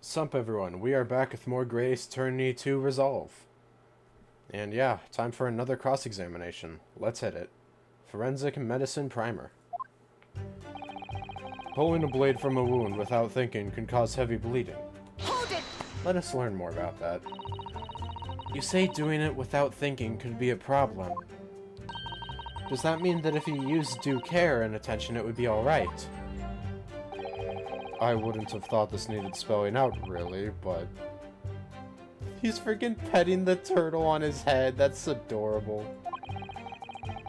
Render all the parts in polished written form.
Sup everyone, we are back with more Grey's Attorney to resolve. And yeah, time for another cross-examination. Let's hit it. Forensic Medicine Primer. Pulling a blade from a wound without thinking can cause heavy bleeding. Hold it! Let us learn more about that. You say doing it without thinking could be a problem. Does that mean that if you used due care and attention it would be alright? I wouldn't have thought this needed spelling out, really, but... He's freaking petting the turtle on his head. That's adorable.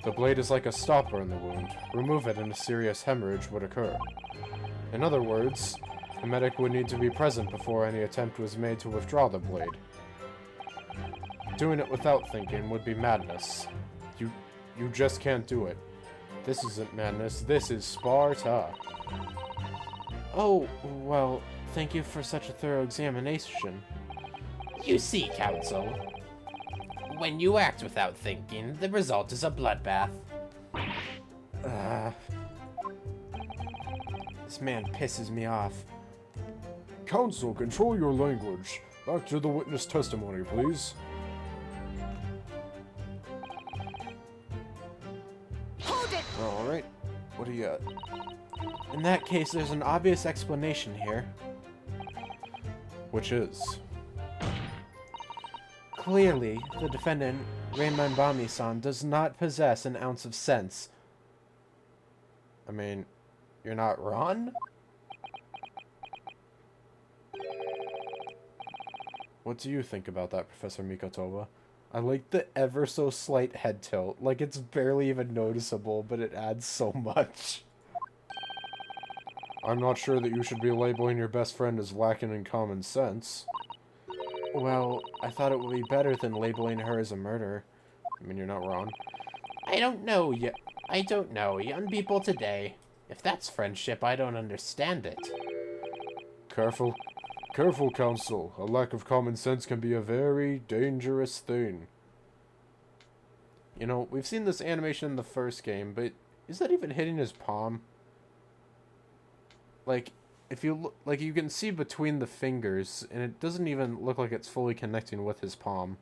The blade is like a stopper in the wound. Remove it and a serious hemorrhage would occur. In other words, the medic would need to be present before any attempt was made to withdraw the blade. Doing it without thinking would be madness. You just can't do it. This isn't madness, this is Sparta. Oh, well, thank you for such a thorough examination. You see, Counsel, when you act without thinking, the result is a bloodbath. This man pisses me off. Counsel, control your language. Back to the witness testimony, please. Hold it! Alright, what do you got? In that case, there's an obvious explanation here. Which is? Clearly, the defendant, Raymond Bami-san, does not possess an ounce of sense. I mean, you're not wrong? What do you think about that, Professor Mikotova? I like the ever so slight head tilt. Like, it's barely even noticeable, but it adds so much. I'm not sure that you should be labeling your best friend as lacking in common sense. Well, I thought it would be better than labeling her as a murderer. I mean, you're not wrong. I don't know young people today. If that's friendship, I don't understand it. Careful. Careful, Counsel. A lack of common sense can be a very dangerous thing. You know, we've seen this animation in the first game, but is that even hitting his palm? Like, if you look, like, you can see between the fingers, and it doesn't even look like it's fully connecting with his palm.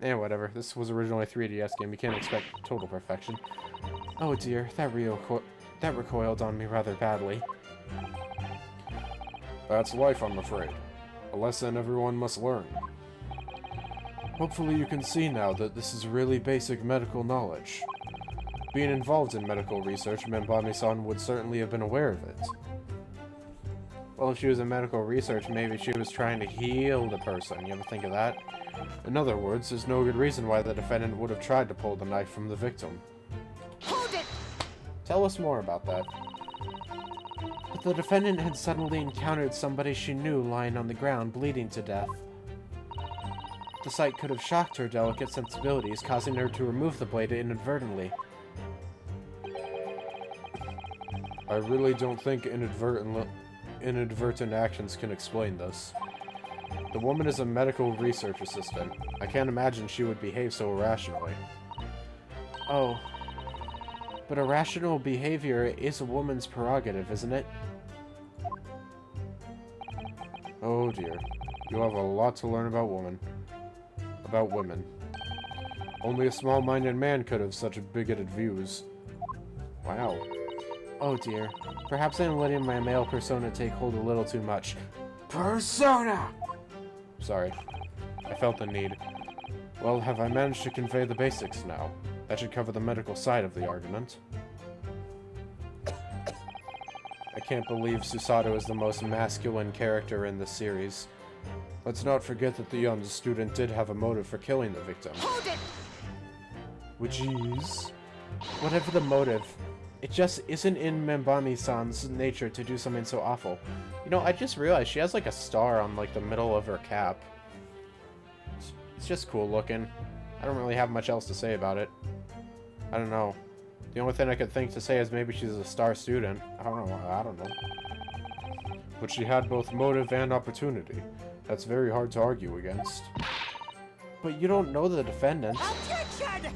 Eh, whatever. This was originally a 3DS game. You can't expect total perfection. Oh dear, that recoiled on me rather badly. That's life, I'm afraid. A lesson everyone must learn. Hopefully you can see now that this is really basic medical knowledge. Being involved in medical research, Membami-san would certainly have been aware of it. Well, if she was in medical research, maybe she was trying to heal the person. You ever think of that? In other words, there's no good reason why the defendant would have tried to pull the knife from the victim. Hold it! Tell us more about that. But the defendant had suddenly encountered somebody she knew lying on the ground, bleeding to death. The sight could have shocked her delicate sensibilities, causing her to remove the blade inadvertently. I really don't think inadvertent actions can explain this. The woman is a medical research assistant. I can't imagine she would behave so irrationally. Oh. But irrational behavior is a woman's prerogative, isn't it? Oh dear. You have a lot to learn about women. Only a small-minded man could have such bigoted views. Wow. Oh dear. Perhaps I'm letting my male persona take hold a little too much. Persona! Sorry. I felt the need. Well, have I managed to convey the basics now? That should cover the medical side of the argument. I can't believe Susato is the most masculine character in the series. Let's not forget that the young student did have a motive for killing the victim. Hold it! Which is... whatever the motive, it just isn't in Membami-san's nature to do something so awful. You know, I just realized she has like a star on like the middle of her cap. It's just cool looking. I don't really have much else to say about it. I don't know. The only thing I could think to say is maybe she's a star student. I don't know. But she had both motive and opportunity. That's very hard to argue against. But you don't know the defendant. Objection!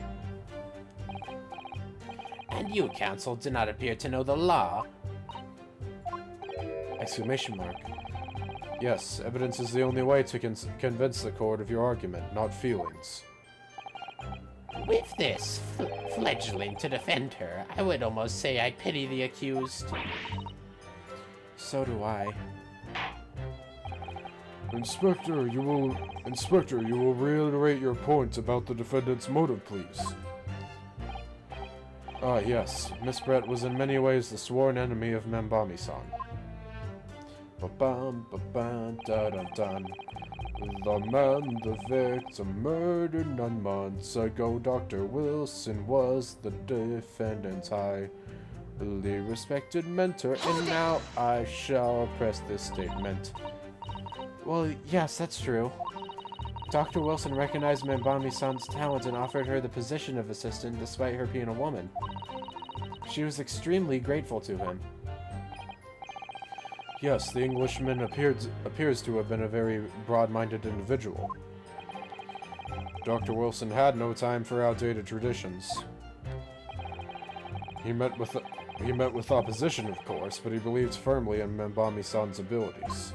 And you, Counsel, do not appear to know the law. Exclamation mark. Yes, evidence is the only way to convince the court of your argument, not feelings. With this fledgling to defend her, I would almost say I pity the accused. So do I. Inspector, you will reiterate your point about the defendant's motive, please. Ah, yes. Miss Brett was in many ways the sworn enemy of Membami-san. Ba-bum, ba-bum, da-dum-dum. The man the victim murdered 9 months ago, Dr. Wilson was the defendant's highly respected mentor, and now I shall press this statement. Well, yes, that's true. Dr. Wilson recognized Membami-san's talent and offered her the position of assistant despite her being a woman. She was extremely grateful to him. Yes, the Englishman appears to have been a very broad-minded individual. Dr. Wilson had no time for outdated traditions. He met with opposition, of course, but he believed firmly in Membami-san's abilities.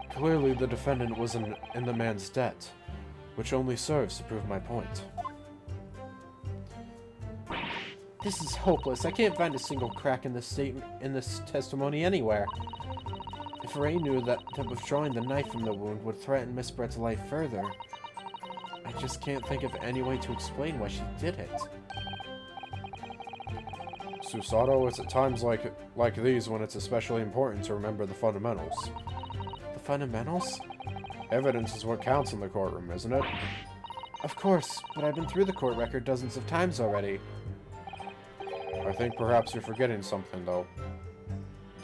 Clearly, the defendant was in the man's debt, which only serves to prove my point. This is hopeless. I can't find a single crack in this testimony anywhere. If Ray knew that withdrawing the knife from the wound would threaten Miss Brett's life further, I just can't think of any way to explain why she did it. Susato, it's at times like these when it's especially important to remember the fundamentals. The fundamentals? Evidence is what counts in the courtroom, isn't it? Of course, but I've been through the court record dozens of times already. I think perhaps you're forgetting something, though.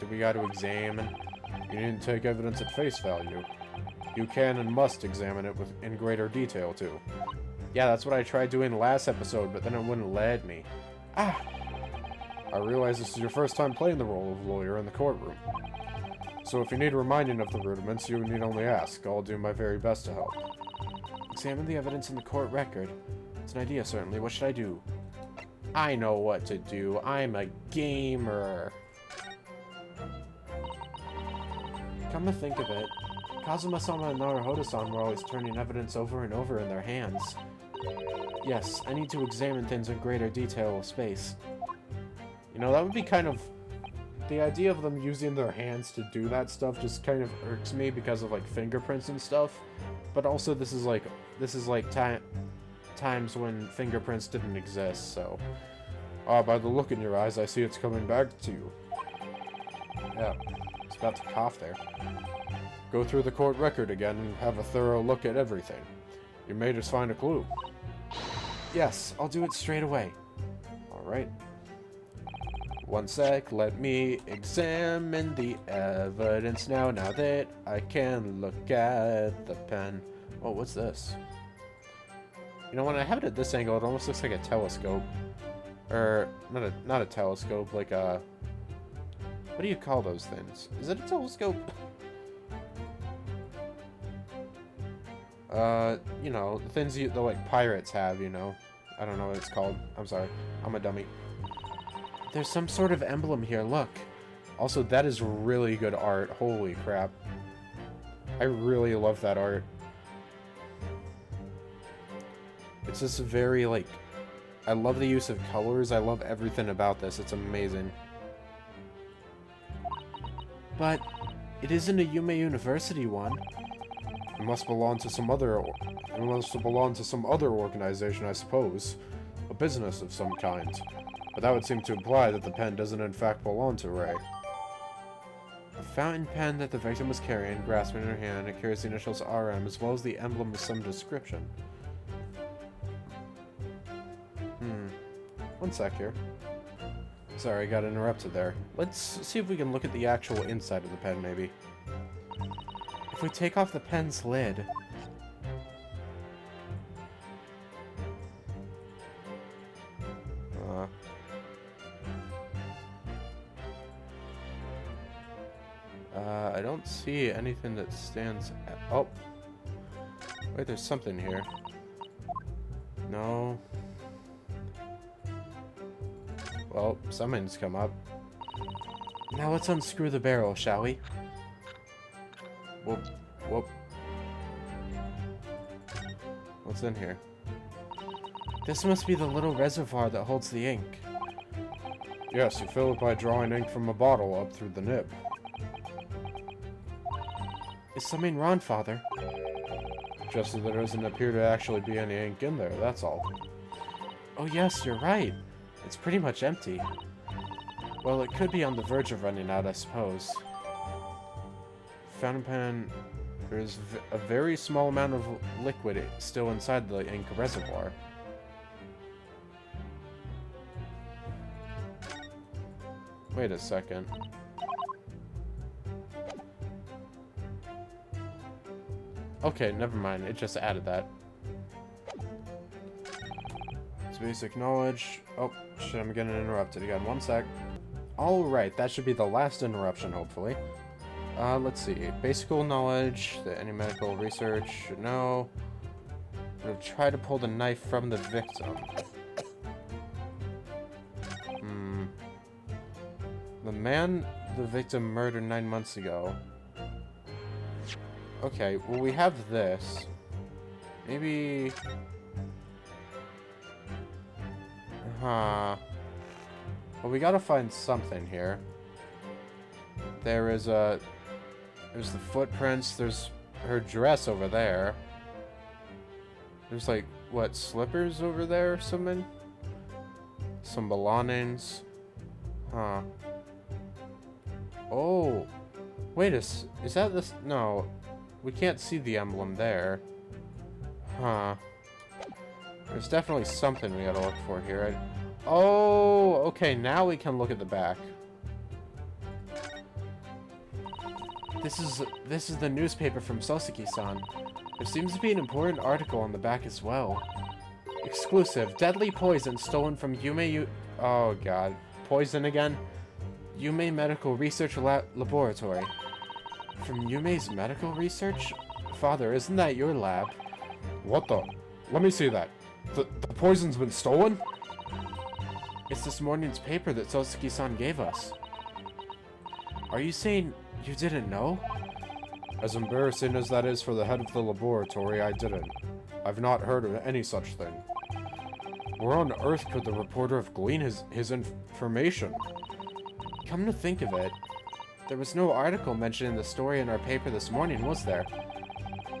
Do we got to examine? You needn't take evidence at face value. You can and must examine it in greater detail, too. Yeah, that's what I tried doing last episode, but then it wouldn't let me. Ah! I realize this is your first time playing the role of lawyer in the courtroom. So if you need reminding of the rudiments, you need only ask. I'll do my very best to help. Examine the evidence in the court record. It's an idea, certainly. What should I do? I know what to do. I'm a gamer. Come to think of it, Kazuma-sama and Naruhodo-san were always turning evidence over and over in their hands. Yes, I need to examine things in greater detail of space. You know, that would be kind of... The idea of them using their hands to do that stuff just kind of irks me because of, like, fingerprints and stuff. But also, this is like times when fingerprints didn't exist, so... By the look in your eyes, I see it's coming back to you. Yeah, it's about to cough there. Go through the court record again and have a thorough look at everything. You may just find a clue. Yes, I'll do it straight away. Alright. One sec, let me examine the evidence now that I can look at the pen. Oh, what's this? You know, when I have it at this angle, it almost looks like a telescope. Or, not a telescope, like a... What do you call those things? Is it a telescope? You know, the things the like, pirates have, you know. I don't know what it's called. I'm sorry. I'm a dummy. There's some sort of emblem here, look. Also, that is really good art. Holy crap. I really love that art. It's just very, like... I love the use of colors. I love everything about this. It's amazing. But it isn't a Yume University one. It must belong to some other... It must belong to some other organization, I suppose. A business of some kind. But that would seem to imply that the pen doesn't in fact belong to Ray. The fountain pen that the victim was carrying, grasping in her hand, it carries the initials RM, as well as the emblem of some description. One sec here. Sorry, I got interrupted there. Let's see if we can look at the actual inside of the pen, maybe. If we take off the pen's lid... I don't see anything that stands... Oh! Wait, there's something here. No... Well, something's come up. Now let's unscrew the barrel, shall we? Whoop. Whoop. What's in here? This must be the little reservoir that holds the ink. Yes, you fill it by drawing ink from a bottle up through the nib. Is something wrong, Father? Just that there doesn't appear to actually be any ink in there, that's all. Oh yes, you're right. It's pretty much empty. Well, it could be on the verge of running out, I suppose. Fountain pen... There's a very small amount of liquid still inside the ink reservoir. Wait a second. Okay, never mind. It just added that. It's basic knowledge. Oh, shit, I'm getting interrupted again. One sec. Alright, that should be the last interruption, hopefully. Let's see. Basic knowledge that any medical research should know. We'll try to pull the knife from the victim. The man the victim murdered 9 months ago. Okay, well, we have this. Maybe... Well, we gotta find something here. There's the footprints, there's her dress over there. There's like, what, slippers over there or something? Some belongings. Huh. Oh. Wait is that this? No. We can't see the emblem there. Huh. There's definitely something we gotta look for here. Oh, okay, now we can look at the back. This is the newspaper from Soseki-san. There seems to be an important article on the back as well. Exclusive. Deadly poison stolen from oh god. Poison again? Yume Medical Research Laboratory. From Yume's medical research? Father, isn't that your lab? What the? Let me see that. The poison's been stolen? It's this morning's paper that Soseki-san gave us. Are you saying you didn't know? As embarrassing as that is for the head of the laboratory, I didn't. I've not heard of any such thing. Where on earth could the reporter have gleaned his information? Come to think of it, there was no article mentioning the story in our paper this morning, was there?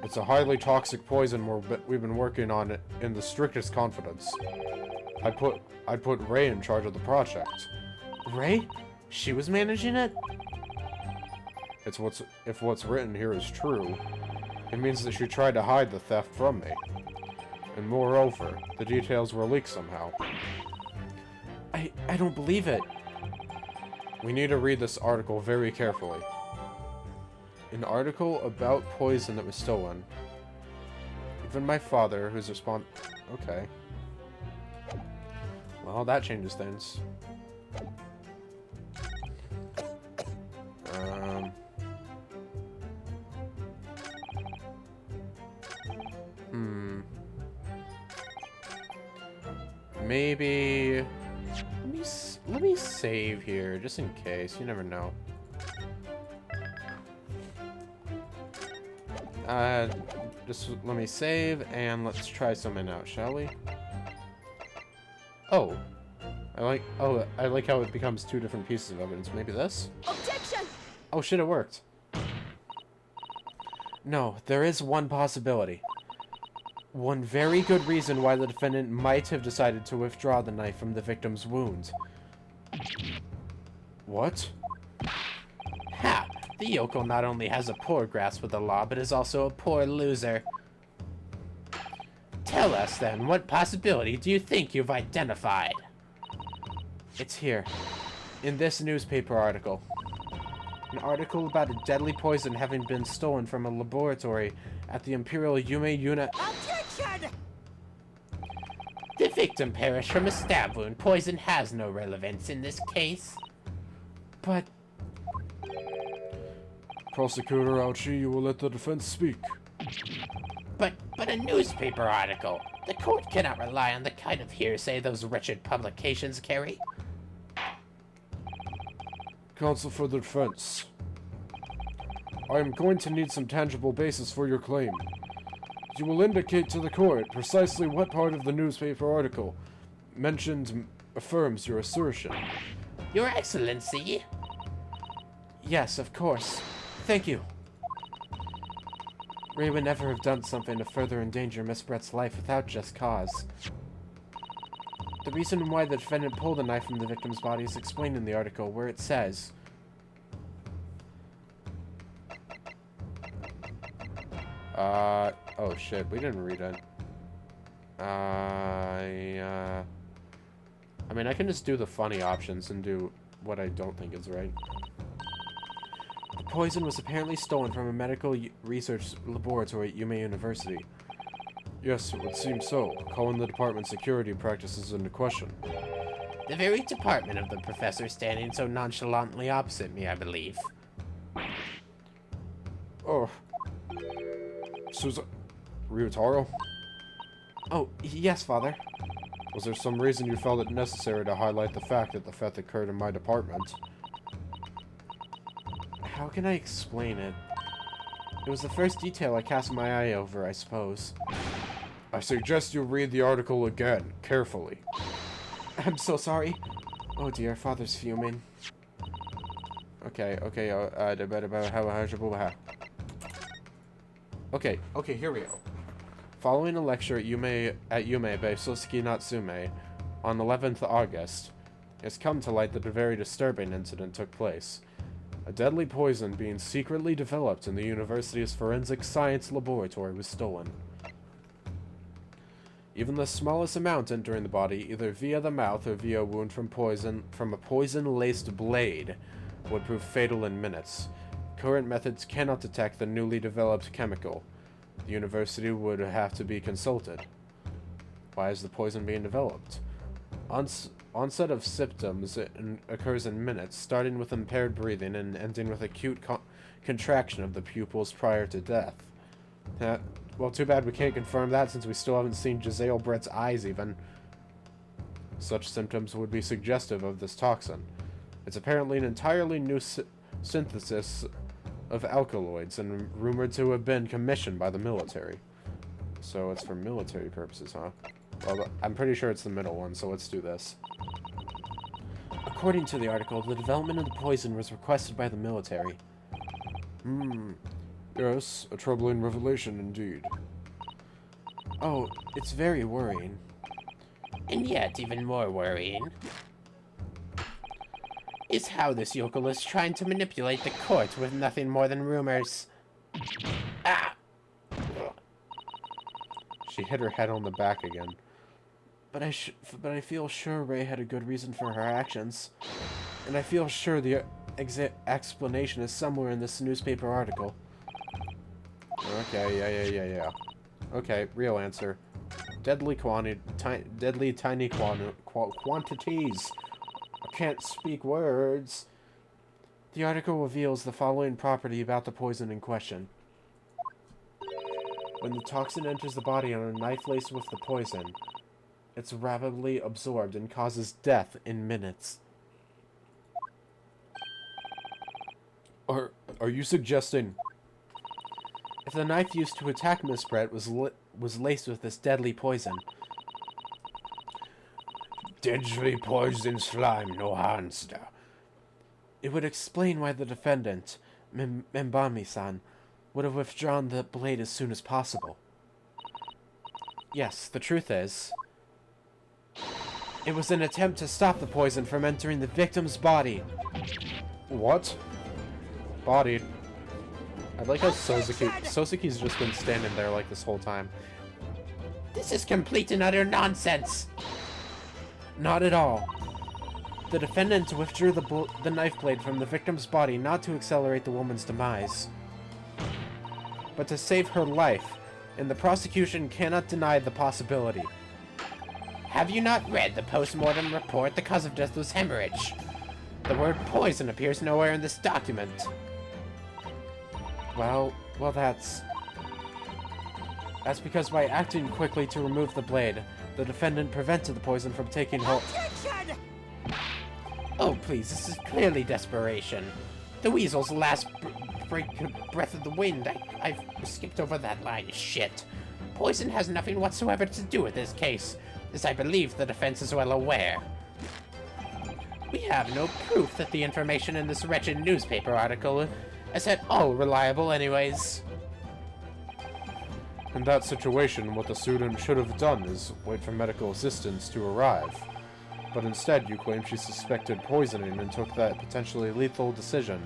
It's a highly toxic poison we've been working on it in the strictest confidence. I put Ray in charge of the project. Ray? She was managing it? If what's written here is true, it means that she tried to hide the theft from me. And moreover, the details were leaked somehow. I don't believe it. We need to read this article very carefully. An article about poison that was stolen. Even my father, who's okay. Well, that changes things. Maybe... Let me save here, just in case. You never know. Just let me save, and let's try something out, shall we? Oh. I like how it becomes two different pieces of evidence. Maybe this? Objection! Oh shit, it worked. No, there is one possibility. One very good reason why the defendant might have decided to withdraw the knife from the victim's wound. What? Ha! The Yoko not only has a poor grasp of the law, but is also a poor loser. Tell us, then, what possibility do you think you've identified? It's here. In this newspaper article. An article about a deadly poison having been stolen from a laboratory at the Imperial Yume Unit. Objection! The victim perished from a stab wound. Poison has no relevance in this case. But... Prosecutor Aochi, you will let the defense speak. But a newspaper article. The court cannot rely on the kind of hearsay those wretched publications carry. Counsel for the defense. I am going to need some tangible basis for your claim. You will indicate to the court precisely what part of the newspaper article mentioned affirms your assertion. Your Excellency. Yes, of course. Thank you. Ray would never have done something to further endanger Miss Brett's life without just cause. The reason why the defendant pulled the knife from the victim's body is explained in the article, where it says, oh shit, we didn't read it. I mean, I can just do the funny options and do what I don't think is right. The poison was apparently stolen from a medical research laboratory at Yume University. Yes, it would seem so. Calling the department's security practices into question. The very department of the professor standing so nonchalantly opposite me, I believe. Oh. Ryutaro? Oh, yes, Father. Was there some reason you felt it necessary to highlight the fact that the theft occurred in my department? How can I explain it? It was the first detail I cast my eye over, I suppose. I suggest you read the article again, carefully. I'm so sorry. Oh dear, Father's fuming. Okay, okay, here we go. Following a lecture at Yume by Sosuke Natsume on 11th August, it's come to light that a very disturbing incident took place. A deadly poison being secretly developed in the university's forensic science laboratory was stolen. Even the smallest amount entering the body, either via the mouth or via a wound from a poison-laced blade, would prove fatal in minutes. Current methods cannot detect the newly developed chemical. The university would have to be consulted. Why is the poison being developed? Onset of symptoms occurs in minutes, starting with impaired breathing and ending with acute contraction of the pupils prior to death. Well, too bad we can't confirm that since we still haven't seen Giselle Brett's eyes even. Such symptoms would be suggestive of this toxin. It's apparently an entirely new synthesis of alkaloids and rumored to have been commissioned by the military. So it's for military purposes, huh? Well, I'm pretty sure it's the middle one, so let's do this. According to the article, the development of the poison was requested by the military. Yes, a troubling revelation indeed. Oh, it's very worrying. And yet, even more worrying is how this yokel is trying to manipulate the court with nothing more than rumors. Ah! She hit her head on the back again. But I feel sure Ray had a good reason for her actions. And I feel sure the explanation is somewhere in this newspaper article. Okay, yeah. Okay, real answer. Deadly tiny quantities. I can't speak words. The article reveals the following property about the poison in question. When the toxin enters the body on a knife laced with the poison, it's rapidly absorbed and causes death in minutes. Are you suggesting... If the knife used to attack Miss Brett was laced with this deadly poison... Deadly poison slime, no hanster. It would explain why the defendant, Mbami-san, would have withdrawn the blade as soon as possible. Yes, the truth is... It was an attempt to stop the poison from entering the victim's body. What? Body. I like how Sosuke's just been standing there like this whole time. This is complete and utter nonsense. Not at all. The defendant withdrew the knife blade from the victim's body not to accelerate the woman's demise, but to save her life, and the prosecution cannot deny the possibility. Have you not read the post-mortem report? The cause of death was hemorrhage. The word poison appears nowhere in this document. Well, that's because by acting quickly to remove the blade, the defendant prevented the poison from taking hold. Oh, please, this is clearly desperation. The weasel's last break a breath of the wind. I've skipped over that line. Shit. Poison has nothing whatsoever to do with this case, as I believe the defense is well aware. We have no proof that the information in this wretched newspaper article is at all reliable anyways. In that situation, what the student should have done is wait for medical assistance to arrive. But instead, you claim she suspected poisoning and took that potentially lethal decision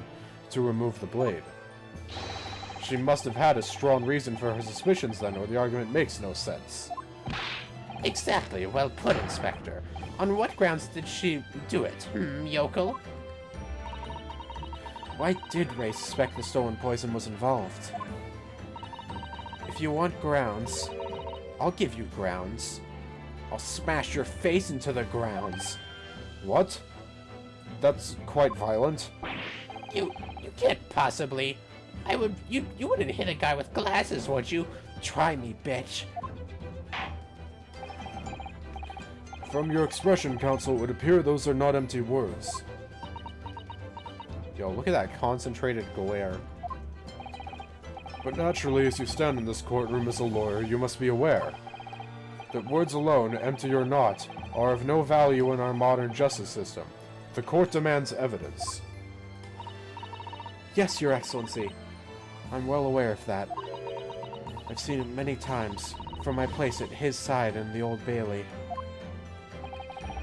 to remove the blade. She must have had a strong reason for her suspicions then, or the argument makes no sense. Exactly, well put, Inspector. On what grounds did she do it, yokel? Why did Ray suspect the stolen poison was involved? If you want grounds, I'll give you grounds. I'll smash your face into the grounds. What? That's quite violent. You can't possibly. You wouldn't hit a guy with glasses, would you? Try me, bitch. From your expression, Counsel, it would appear those are not empty words. Yo, look at that concentrated glare. But naturally, as you stand in this courtroom as a lawyer, you must be aware that words alone, empty or not, are of no value in our modern justice system. The court demands evidence. Yes, Your Excellency. I'm well aware of that. I've seen it many times, from my place at his side in the Old Bailey.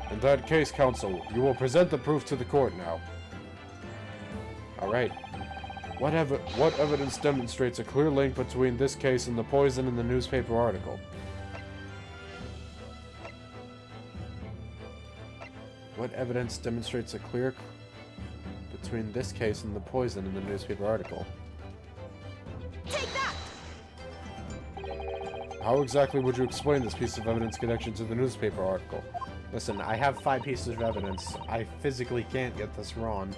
In that case, Counsel, you will present the proof to the court now. Alright. What evidence demonstrates a clear link between this case and the poison in the newspaper article? What evidence demonstrates a clear between this case and the poison in the newspaper article? Take that! How exactly would you explain this piece of evidence connection to the newspaper article? Listen, I have 5 pieces of evidence. I physically can't get this wrong.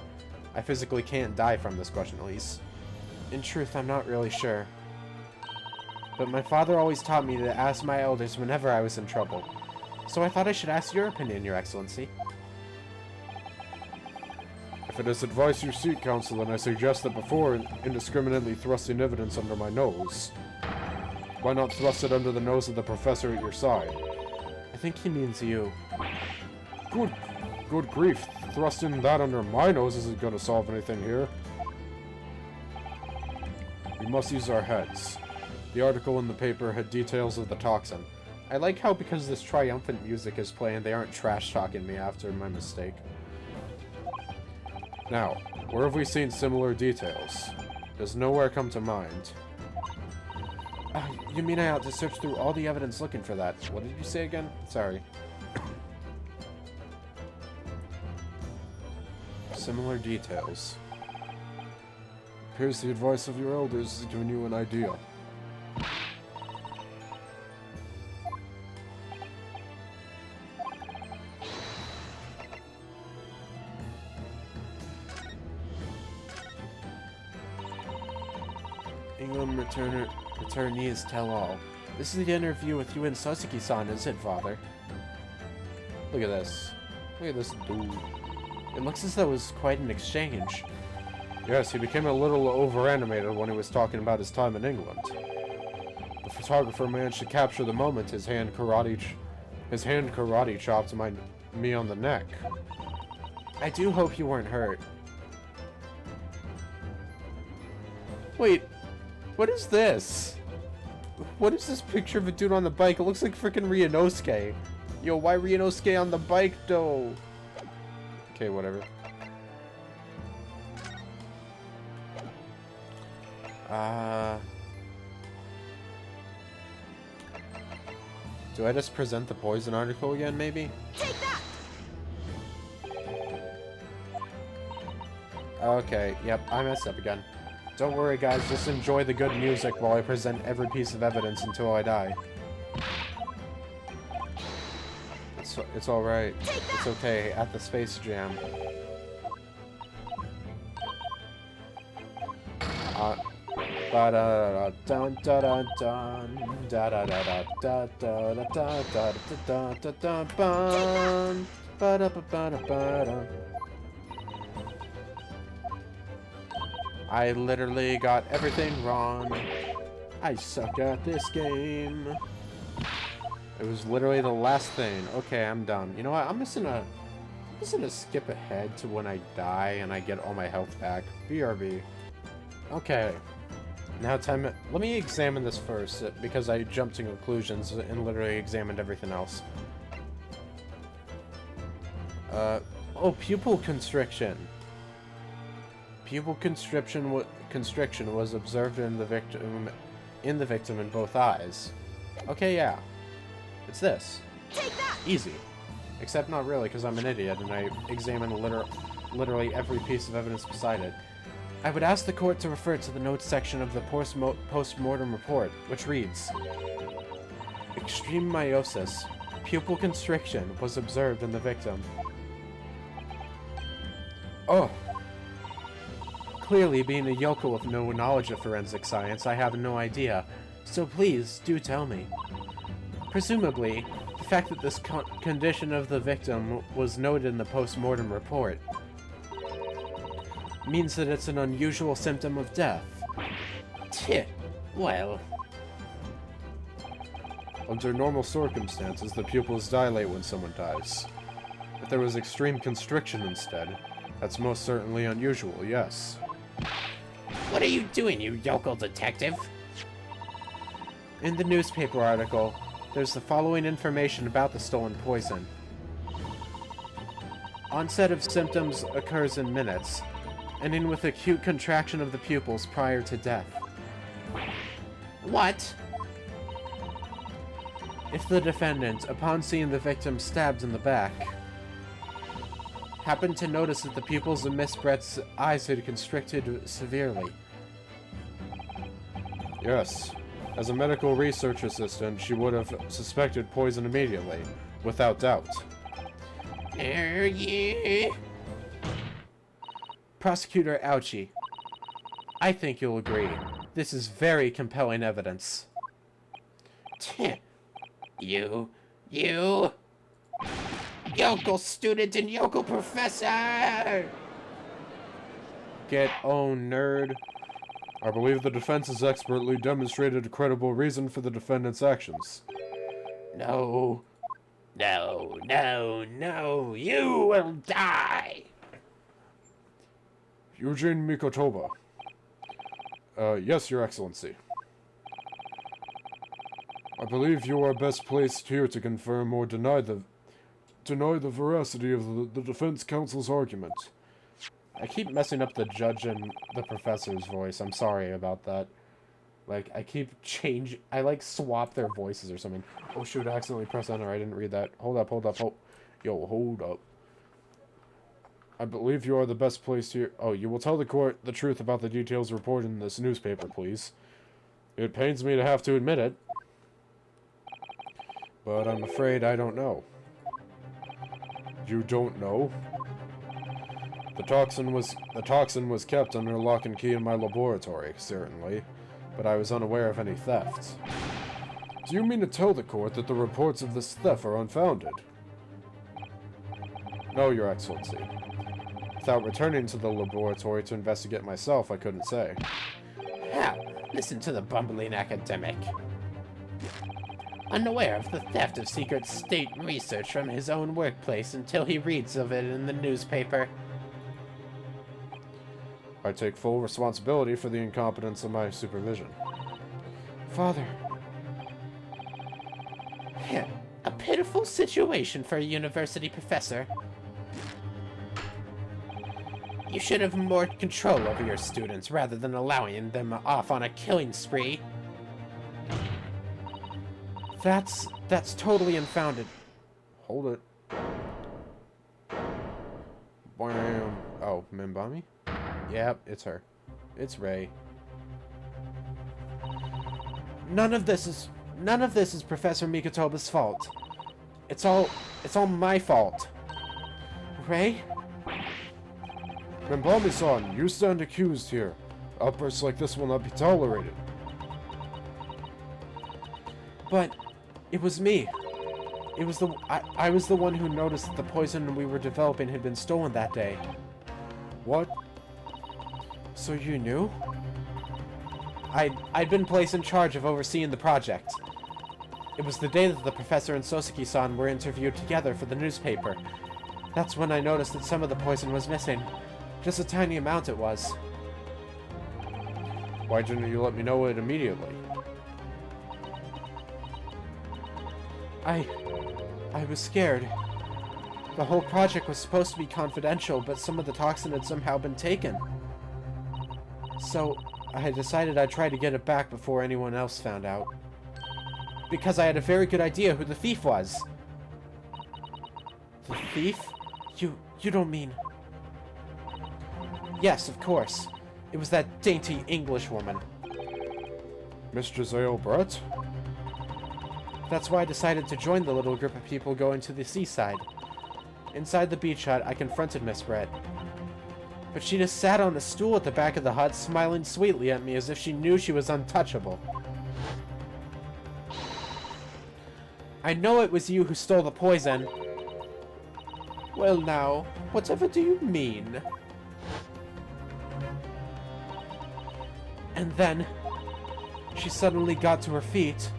I physically can't die from this question, at least. In truth, I'm not really sure. But my father always taught me to ask my elders whenever I was in trouble. So I thought I should ask your opinion, Your Excellency. If it is advice you seek, Counsel, then I suggest that before indiscriminately thrusting evidence under my nose, why not thrust it under the nose of the professor at your side? I think he means you. Good grief. Thrusting that under my nose isn't going to solve anything here. We must use our heads. The article in the paper had details of the toxin. I like how because this triumphant music is playing, they aren't trash-talking me after my mistake. Now, where have we seen similar details? Does nowhere come to mind. You mean I ought to search through all the evidence looking for that? What did you say again? Sorry. Similar details. Appears the advice of your elders has given you an idea. England returnees tell all. This is the interview with you and Sasuke-san, is it, Father? Look at this. Look at this dude. It looks as though it was quite an exchange. Yes, he became a little over-animated when he was talking about his time in England. The photographer managed to capture the moment his hand karate chopped me on the neck. I do hope you weren't hurt. Wait, what is this? What is this picture of a dude on the bike? It looks like freaking Ryunosuke. Yo, why Ryunosuke on the bike, though? Okay, whatever. Do I just present the poison article again, maybe? Take that! Okay, yep, I messed up again. Don't worry, guys, just enjoy the good music while I present every piece of evidence until I die. It's alright. It's okay, at the Space Jam. Ba da da dun da da dun da da da da da da da da da da da bum ba da ba ba da ba da. I literally got everything wrong. I suck at this game. It was literally the last thing. Okay, I'm done. You know what? I'm just gonna skip ahead to when I die and I get all my health back. BRB. Okay. Now time. Let me examine this first, because I jumped to conclusions and literally examined everything else. Oh, pupil constriction. Pupil constriction was observed in the victim in both eyes. Okay, yeah. It's this. Take that! Easy. Except not really, because I'm an idiot and I examined literally every piece of evidence beside it. I would ask the court to refer to the notes section of the post-mortem report, which reads, extreme meiosis, pupil constriction was observed in the victim. Oh. Clearly, being a yokel with no knowledge of forensic science, I have no idea, so please, do tell me. Presumably, the fact that this condition of the victim was noted in the post-mortem report means that it's an unusual symptom of death. Tch, well... Under normal circumstances, the pupils dilate when someone dies. If there was extreme constriction instead, that's most certainly unusual, yes. What are you doing, you yokel detective? In the newspaper article, there's the following information about the stolen poison. Onset of symptoms occurs in minutes, ending with acute contraction of the pupils prior to death. What? If the defendant, upon seeing the victim stabbed in the back, happened to notice that the pupils of Miss Brett's eyes had constricted severely. Yes. As a medical research assistant, she would have suspected poison immediately, without doubt. Yeah. Prosecutor Ouchie, I think you'll agree. This is very compelling evidence. Tch, you... yokel student and yokel professor! Get owned, nerd. I believe the defense has expertly demonstrated a credible reason for the defendant's actions. No. No, no, no, you will die! Eugene Mikotoba. Yes, Your Excellency. I believe you are best placed here to confirm or deny the veracity of the defense counsel's argument. I keep messing up the judge and the professor's voice. I'm sorry about that. Like, I like swap their voices or something. Oh shoot, I accidentally pressed enter. I didn't read that. Hold up. Yo, hold up. I believe you are the best placed here. Oh, you will tell the court the truth about the details reported in this newspaper, please. It pains me to have to admit it, but I'm afraid I don't know. You don't know? The toxin was kept under lock and key in my laboratory, certainly, but I was unaware of any theft. Do you mean to tell the court that the reports of this theft are unfounded? No, Your Excellency. Without returning to the laboratory to investigate myself, I couldn't say. Ha! Listen to the bumbling academic. Unaware of the theft of secret state research from his own workplace until he reads of it in the newspaper. I take full responsibility for the incompetence of my supervision. Father. A pitiful situation for a university professor. You should have more control over your students rather than allowing them off on a killing spree. That's totally unfounded. Hold it. Bam. Oh, Mimbami? Yep, it's her. It's Ray. None of this is Professor Mikotoba's fault. It's all my fault. Ray? Mimbami-san, you stand accused here. Outbursts like this will not be tolerated. But it was me. I was the one who noticed that the poison we were developing had been stolen that day. What? So you knew? I'd been placed in charge of overseeing the project. It was the day that the professor and Soseki-san were interviewed together for the newspaper. That's when I noticed that some of the poison was missing. Just a tiny amount it was. Why didn't you let me know it immediately? I was scared. The whole project was supposed to be confidential, but some of the toxin had somehow been taken. So, I decided I'd try to get it back before anyone else found out. Because I had a very good idea who the thief was. The thief? You don't mean... Yes, of course. It was that dainty English woman. Miss Giselle Brett? That's why I decided to join the little group of people going to the seaside. Inside the beach hut, I confronted Miss Brett. But she just sat on a stool at the back of the hut, smiling sweetly at me as if she knew she was untouchable. I know it was you who stole the poison. Well now, whatever do you mean? And then, she suddenly got to her feet,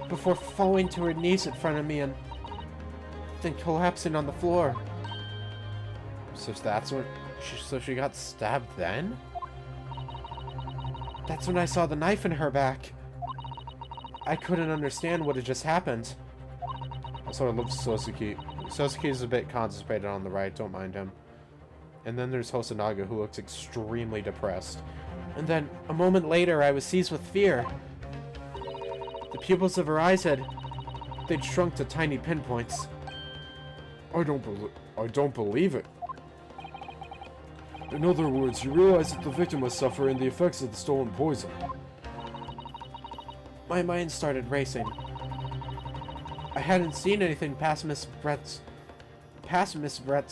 before falling to her knees in front of me and then collapsing on the floor. So that's when... So she got stabbed then? That's when I saw the knife in her back. I couldn't understand what had just happened. Also, I love Soseki. Soseki's a bit constipated on the right, don't mind him. And then there's Hosonaga, who looks extremely depressed. And then, a moment later, I was seized with fear. The pupils of her eyes they'd shrunk to tiny pinpoints. I don't believe it. In other words, you realize that the victim was suffering the effects of the stolen poison. My mind started racing. I hadn't seen anything past Miss Brett's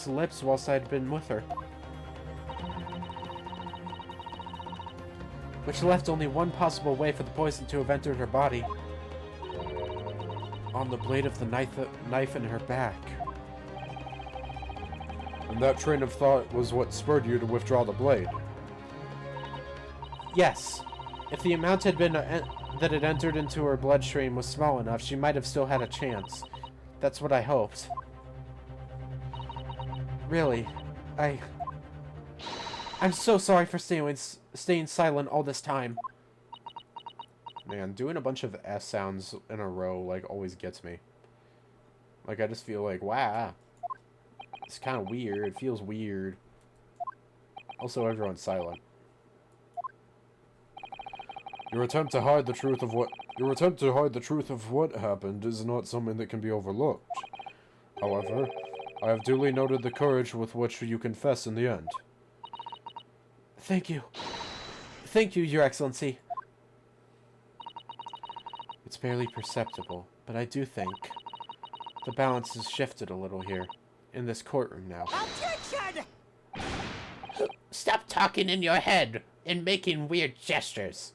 lips whilst I'd been with her. Which left only one possible way for the poison to have entered her body. On the blade of the knife in her back. And that train of thought was what spurred you to withdraw the blade. Yes. If the amount had been that had entered into her bloodstream was small enough, she might have still had a chance. That's what I hoped. Really, I'm so sorry for staying silent all this time. Man, doing a bunch of S sounds in a row, like, always gets me. Like, I just feel like, wow. It's kind of weird. It feels weird. Also, everyone's silent. Your attempt to hide the truth of what happened is not something that can be overlooked. However, I have duly noted the courage with which you confess in the end. Thank you. Thank you, Your Excellency. It's barely perceptible, but I do think the balance has shifted a little here, in this courtroom now. Objection! Stop talking in your head and making weird gestures.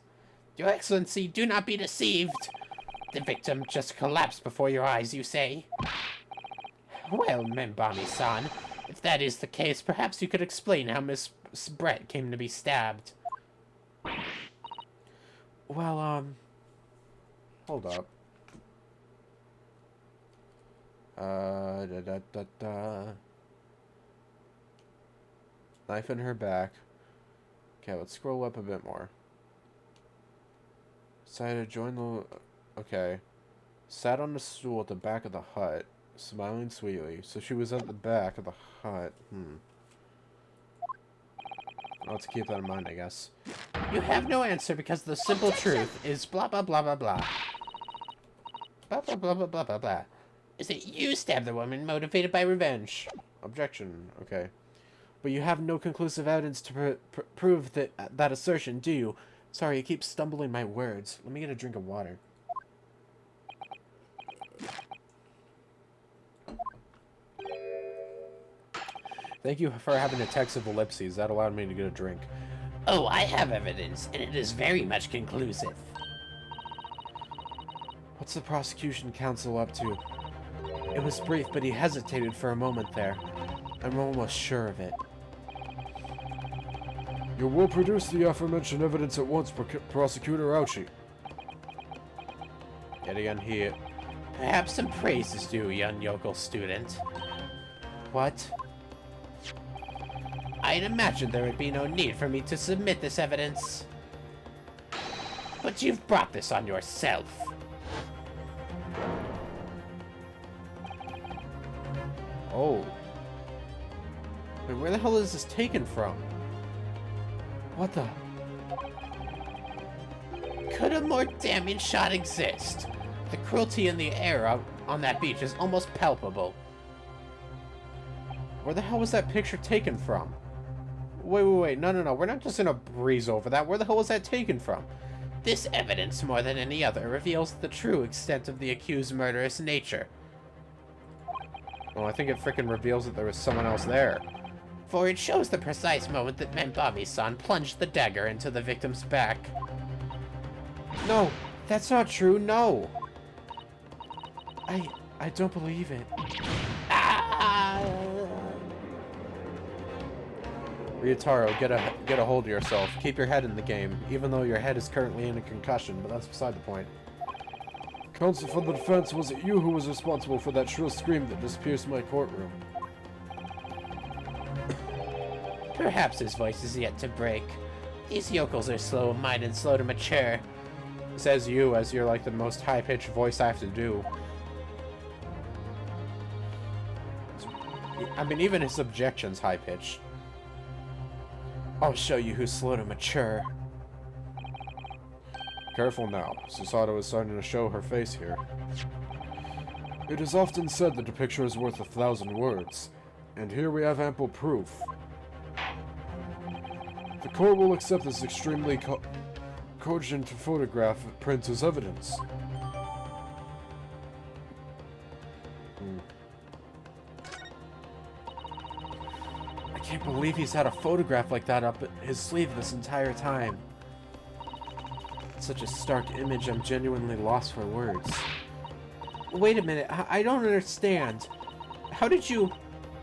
Your Excellency, do not be deceived. The victim just collapsed before your eyes, you say? Well, Membami-san, if that is the case, perhaps you could explain how Miss Brett came to be stabbed. Well, Hold up. Knife in her back. Okay, let's scroll up a bit more. Decided to join the... Okay. Sat on a stool at the back of the hut, smiling sweetly. So she was at the back of the hut. I'll have to keep that in mind, I guess. You have no answer because the simple truth is blah blah blah blah blah. Blah blah blah blah blah blah blah. Is that you stabbed the woman motivated by revenge? Objection. Okay. But you have no conclusive evidence to prove that assertion, do you? Sorry, I keep stumbling my words. Let me get a drink of water. Thank you for having a text of ellipses. That allowed me to get a drink. Oh, I have evidence, and it is very much conclusive. What's the prosecution counsel up to? It was brief, but he hesitated for a moment there. I'm almost sure of it. You will produce the aforementioned evidence at once, Prosecutor Ouchie. Yet again, he... Perhaps some praise is due, young yokel student. What? I'd imagine there would be no need for me to submit this evidence. But you've brought this on yourself. Oh. Wait, where the hell is this taken from? What the... Could a more damning shot exist? The cruelty in the air on that beach is almost palpable. Where the hell was that picture taken from? Wait. No. We're not just gonna breeze over that. Where the hell was that taken from? This evidence, more than any other, reveals the true extent of the accused's murderous nature. Well, I think it frickin' reveals that there was someone else there. For it shows the precise moment that Membami-san plunged the dagger into the victim's back. No, that's not true, no! I don't believe it. Ah! Ryotaro, get a hold of yourself. Keep your head in the game, even though your head is currently in a concussion, but that's beside the point. Counsel for the defense, was it you who was responsible for that shrill scream that just pierced my courtroom? Perhaps his voice is yet to break. These yokels are slow-minded, slow to mature. Says you, as you're like the most high-pitched voice I have to do. I mean, even his objection's high-pitched. I'll show you who's slow to mature. Careful now. Susato is starting to show her face here. It is often said that a picture is worth 1,000 words, and here we have ample proof. The court will accept this extremely cogent photograph print as evidence. I can't believe he's had a photograph like that up his sleeve this entire time. It's such a stark image, I'm genuinely lost for words. Wait a minute, I don't understand. How did you...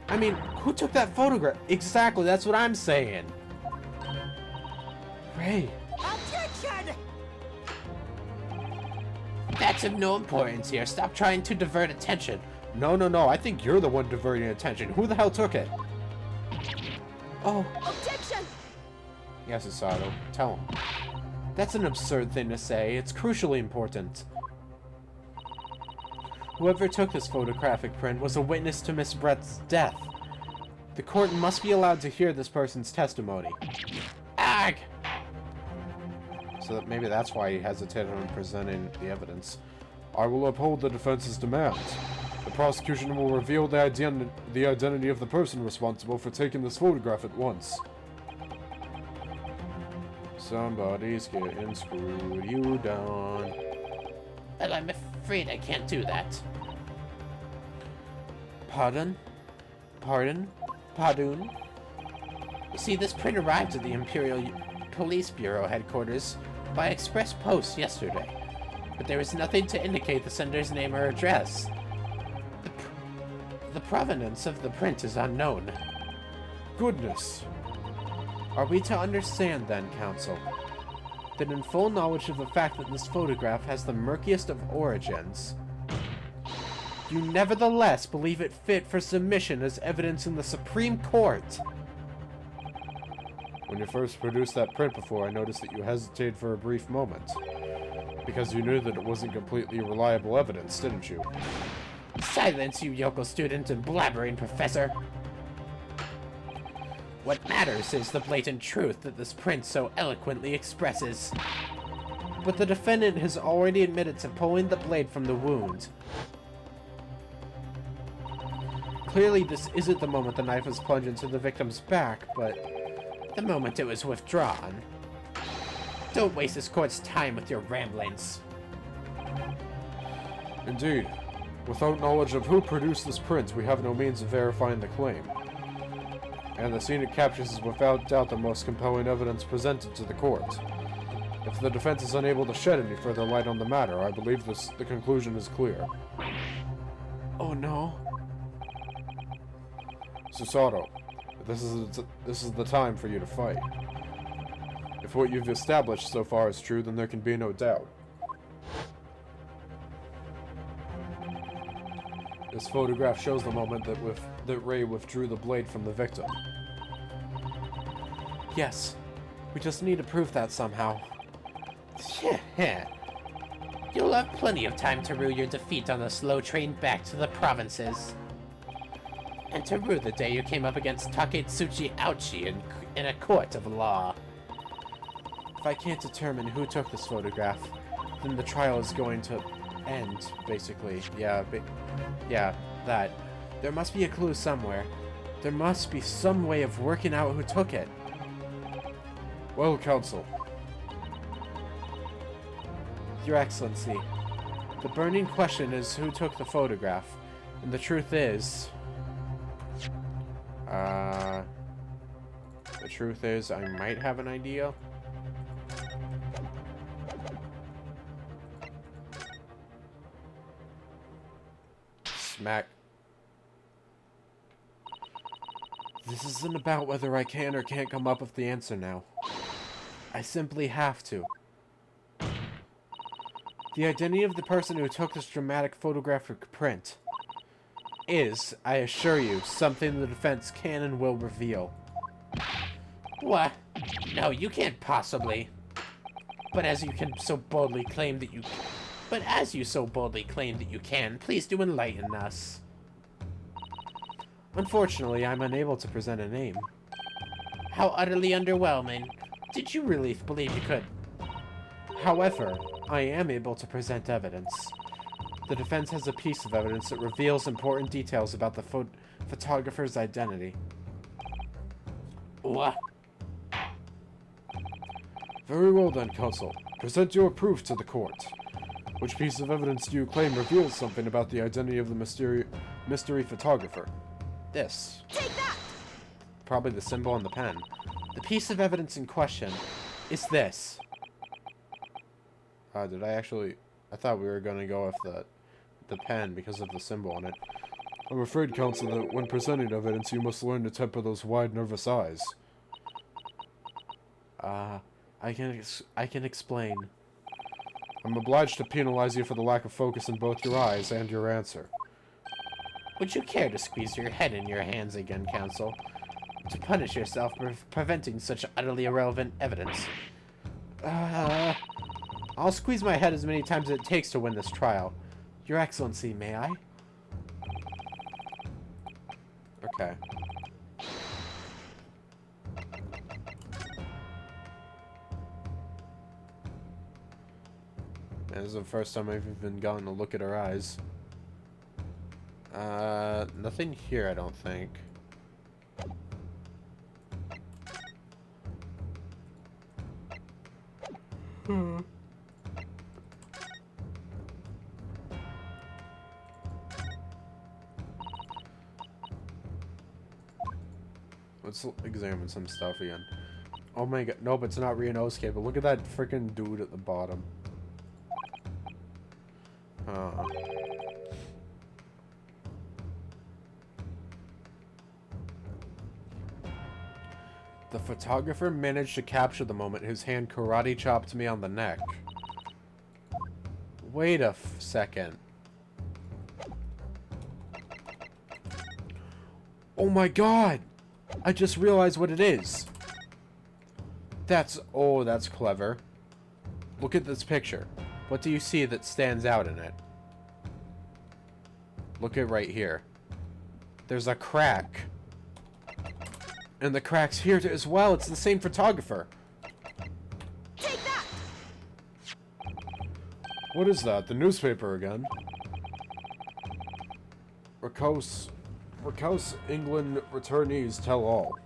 I mean, who took that photograph? Exactly, that's what I'm saying. Ray. Objection! That's of no importance here. Stop trying to divert attention. No, I think you're the one diverting attention. Who the hell took it? Oh. Objection! Yes, Susato. Tell him. That's an absurd thing to say. It's crucially important. Whoever took this photographic print was a witness to Miss Brett's death. The court must be allowed to hear this person's testimony. Ag! So that maybe that's why he hesitated on presenting the evidence. I will uphold the defense's demands. The prosecution will reveal the identity of the person responsible for taking this photograph at once. Somebody's getting screwed. You done. Well, I'm afraid I can't do that. Pardon? Pardon? Pardon? You see, this print arrived at the Imperial Police Bureau headquarters by express post yesterday, but there is nothing to indicate the sender's name or address. The provenance of the print is unknown. Goodness. Are we to understand, then, Counsel, that in full knowledge of the fact that this photograph has the murkiest of origins, you nevertheless believe it fit for submission as evidence in the Supreme Court? When you first produced that print before, I noticed that you hesitated for a brief moment. Because you knew that it wasn't completely reliable evidence, didn't you? Silence, you yokel student and blabbering professor! What matters is the blatant truth that this print so eloquently expresses. But the defendant has already admitted to pulling the blade from the wound. Clearly, this isn't the moment the knife was plunged into the victim's back, but the moment it was withdrawn. Don't waste this court's time with your ramblings. Indeed. Without knowledge of who produced this print, we have no means of verifying the claim. And the scene it captures is without doubt the most compelling evidence presented to the court. If the defense is unable to shed any further light on the matter, I believe the conclusion is clear. oh no. Susato, this is the time for you to fight. If what you've established so far is true, then there can be no doubt. This photograph shows the moment that Ray withdrew the blade from the victim. Yes. We just need to prove that somehow. Yeah. You'll have plenty of time to rue your defeat on the slow train back to the provinces. And to rue the day you came up against Taketsuchi Ouchi in a court of law. If I can't determine who took this photograph, then the trial is going to end, basically. Yeah, that. There must be a clue somewhere. There must be some way of working out who took it. Well, Counsel. Your Excellency, the burning question is who took the photograph, and the truth is... The truth is, I might have an idea. Smack. This isn't about whether I can or can't come up with the answer now. I simply have to. The identity of the person who took this dramatic photographic print is, I assure you, something the defense can and will reveal. What? No, you can't possibly. But as you so boldly claim that you can, please do enlighten us. Unfortunately, I'm unable to present a name. How utterly underwhelming. Did you really believe you could? However, I am able to present evidence. The defense has a piece of evidence that reveals important details about the photographer's identity. What? Very well then, Counsel. Present your proof to the court. Which piece of evidence do you claim reveals something about the identity of the mystery photographer? This. Take that! Probably the symbol on the pen. The piece of evidence in question is this. Did I actually... I thought we were going to go with the pen because of the symbol on it. I'm afraid, Counsel, that when presenting evidence, you must learn to temper those wide, nervous eyes. I can explain. I'm obliged to penalize you for the lack of focus in both your eyes and your answer. Would you care to squeeze your head in your hands again, Counsel? To punish yourself for preventing such utterly irrelevant evidence? I'll squeeze my head as many times as it takes to win this trial. Your Excellency, may I? Okay. This is the first time I've even gotten to look at her eyes. Nothing here, I don't think. Let's examine some stuff again. Oh my god, nope, it's not Ryunosuke, but look at that freaking dude at the bottom. The photographer managed to capture the moment his hand karate chopped me on the neck. Wait a second. Oh my god! I just realized what it is. That's clever. Look at this picture. What do you see that stands out in it? Look at right here. There's a crack. And the crack's here as well. It's the same photographer. Take that! What is that? The newspaper again? Rakos, England returnees tell all.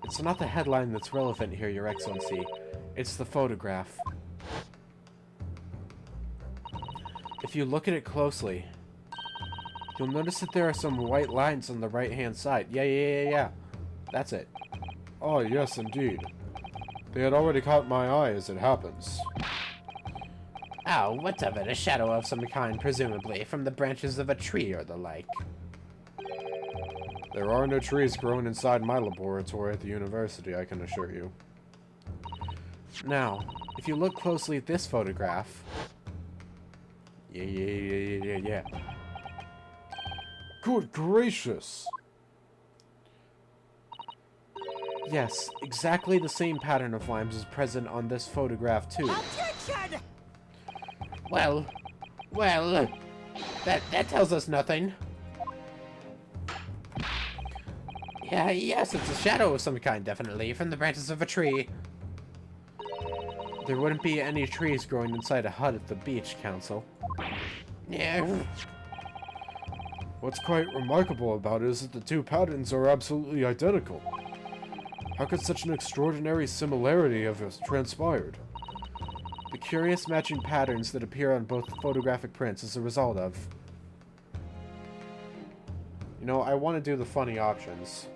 It's not the headline that's relevant here, Your Excellency. It's the photograph. If you look at it closely, you'll notice that there are some white lines on the right-hand side. Yeah. That's it. Oh, yes, indeed. They had already caught my eye as it happens. Oh, what of it? A shadow of some kind, presumably, from the branches of a tree or the like. There are no trees growing inside my laboratory at the university, I can assure you. Now, if you look closely at this photograph... Yeah. Good gracious! Yes, exactly the same pattern of lines is present on this photograph, too. Objection! Well, that tells us nothing. Yeah, yes, it's a shadow of some kind, definitely, from the branches of a tree. There wouldn't be any trees growing inside a hut at the beach, Council. Yeah. What's quite remarkable about it is that the two patterns are absolutely identical. How could such an extraordinary similarity have transpired? The curious matching patterns that appear on both photographic prints is a result of... You know, I want to do the funny options.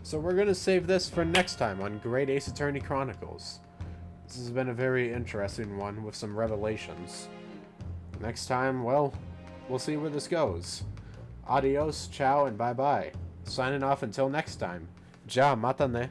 So we're going to save this for next time on Great Ace Attorney Chronicles. This has been a very interesting one with some revelations. Next time, well, we'll see where this goes. Adios, ciao, and bye-bye. Signing off until next time. Ja, mata ne.